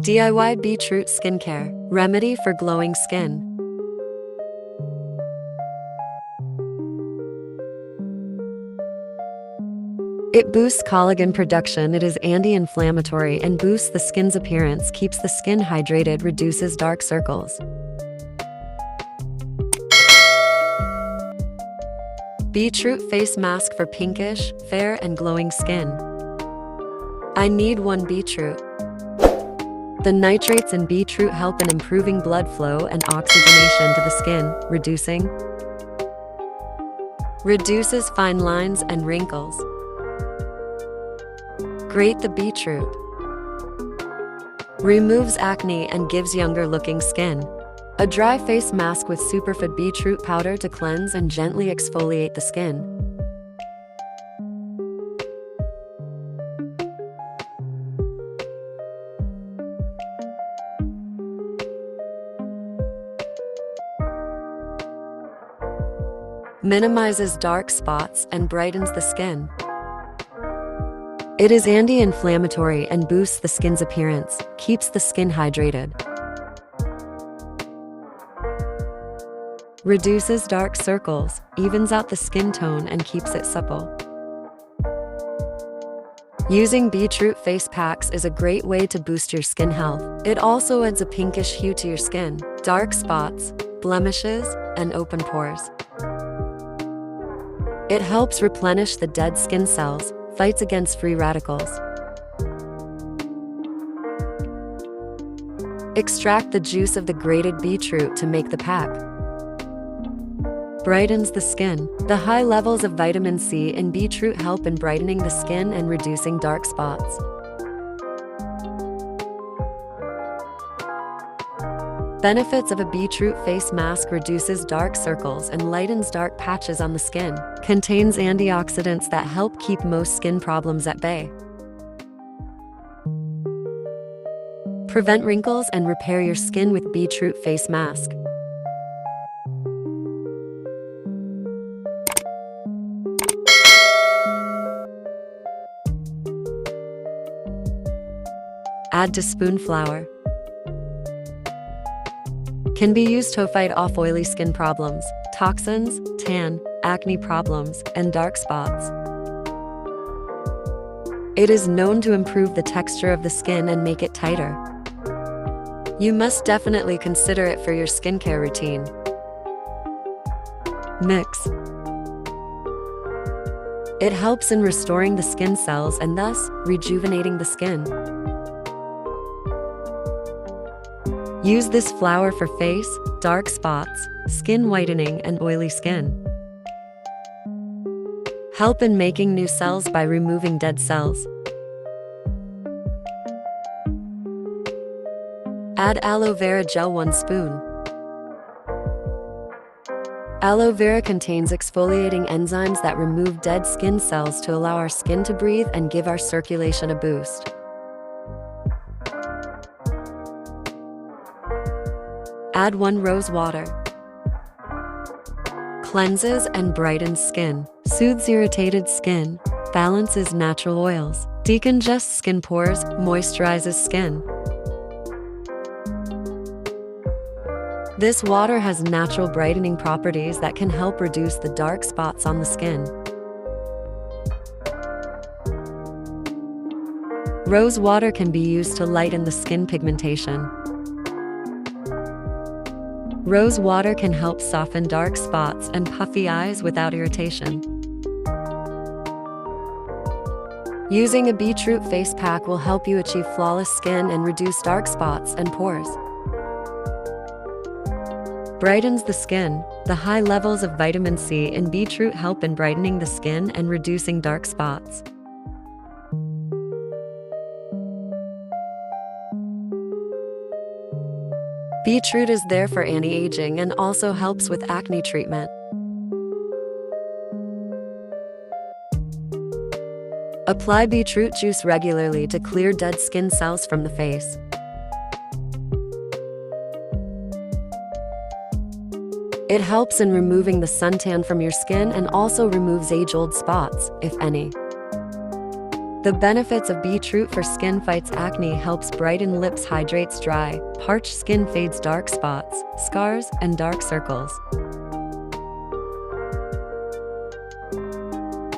DIY Beetroot Skincare, remedy for glowing skin. It boosts collagen production, it is anti-inflammatory and boosts the skin's appearance, keeps the skin hydrated, reduces dark circles. Beetroot Face Mask for pinkish, fair and glowing skin. I need 1 beetroot. The nitrates in beetroot help in improving blood flow and oxygenation to the skin, reduces fine lines and wrinkles. Grate the beetroot. Removes acne and gives younger looking skin. A dry face mask with superfood beetroot powder to cleanse and gently exfoliate the skin. Minimises dark spots and brightens the skin. It is anti-inflammatory and boosts the skin's appearance, keeps the skin hydrated. Reduces dark circles, evens out the skin tone and keeps it supple. Using beetroot face packs is a great way to boost your skin health. It also adds a pinkish hue to your skin, dark spots, blemishes, and open pores. It helps replenish the dead skin cells, fights against free radicals. Extract the juice of the grated beetroot to make the pack. Brightens the skin. The high levels of vitamin C in beetroot help in brightening the skin and reducing dark spots. Benefits of a beetroot face mask: reduces dark circles and lightens dark patches on the skin. Contains antioxidants that help keep most skin problems at bay. Prevent wrinkles and repair your skin with beetroot face mask. Add to spoon flour. Can be used to fight off oily skin problems, toxins, tan, acne problems, and dark spots. It is known to improve the texture of the skin and make it tighter. You must definitely consider it for your skincare routine. Mix. It helps in restoring the skin cells and thus rejuvenating the skin. Use this flour for face, dark spots, skin whitening, and oily skin. Help in making new cells by removing dead cells. Add aloe vera gel 1 spoon. Aloe vera contains exfoliating enzymes that remove dead skin cells to allow our skin to breathe and give our circulation a boost. Add 1 rose water. Cleanses and brightens skin, soothes irritated skin, balances natural oils, decongests skin pores, moisturizes skin. This water has natural brightening properties that can help reduce the dark spots on the skin. Rose water can be used to lighten the skin pigmentation. Rose water can help soften dark spots and puffy eyes without irritation. Using a beetroot face pack will help you achieve flawless skin and reduce dark spots and pores. Brightens the skin. The high levels of vitamin C in beetroot help in brightening the skin and reducing dark spots. Beetroot is there for anti-aging and also helps with acne treatment. Apply beetroot juice regularly to clear dead skin cells from the face. It helps in removing the suntan from your skin and also removes age-old spots, if any. The benefits of beetroot for skin: fights acne, helps brighten lips, hydrates dry, parched skin, fades dark spots, scars, and dark circles.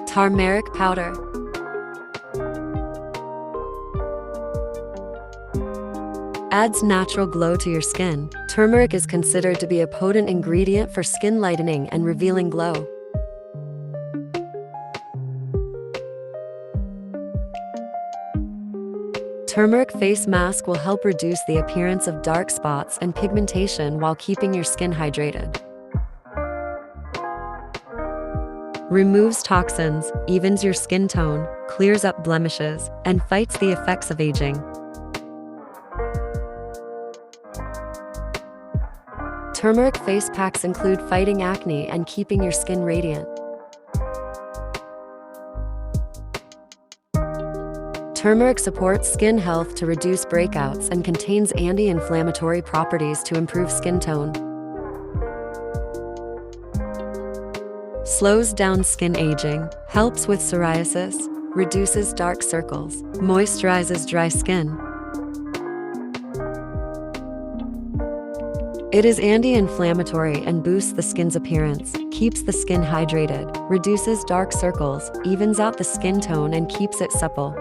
Tarmaric powder. Adds natural glow to your skin. Turmeric is considered to be a potent ingredient for skin lightening and revealing glow. Turmeric face mask will help reduce the appearance of dark spots and pigmentation while keeping your skin hydrated. Removes toxins, evens your skin tone, clears up blemishes, and fights the effects of aging. Turmeric face packs include fighting acne and keeping your skin radiant. Turmeric supports skin health to reduce breakouts and contains anti-inflammatory properties to improve skin tone. Slows down skin aging, helps with psoriasis, reduces dark circles, moisturizes dry skin. It is anti-inflammatory and boosts the skin's appearance, keeps the skin hydrated, reduces dark circles, evens out the skin tone, and keeps it supple.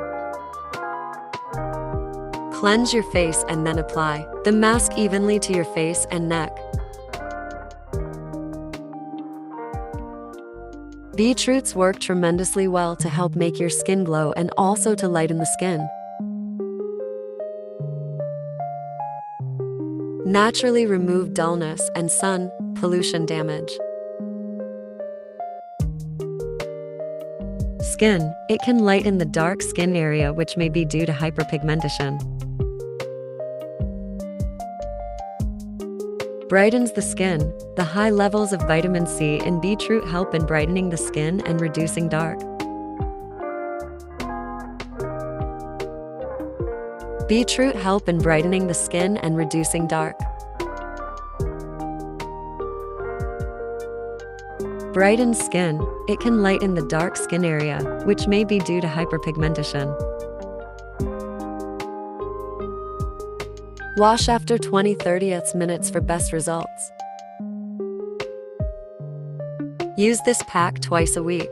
Cleanse your face and then apply the mask evenly to your face and neck. Beetroots work tremendously well to help make your skin glow and also to lighten the skin. Naturally remove dullness and sun pollution damage. Skin. It can lighten the dark skin area, which may be due to hyperpigmentation. Brightens the skin. The high levels of vitamin C in beetroot help in brightening the skin and reducing dark. Beetroot help in brightening the skin and reducing dark. Brightens skin. It can lighten the dark skin area, which may be due to hyperpigmentation. Wash after 20-30 minutes for best results. Use this pack twice a week.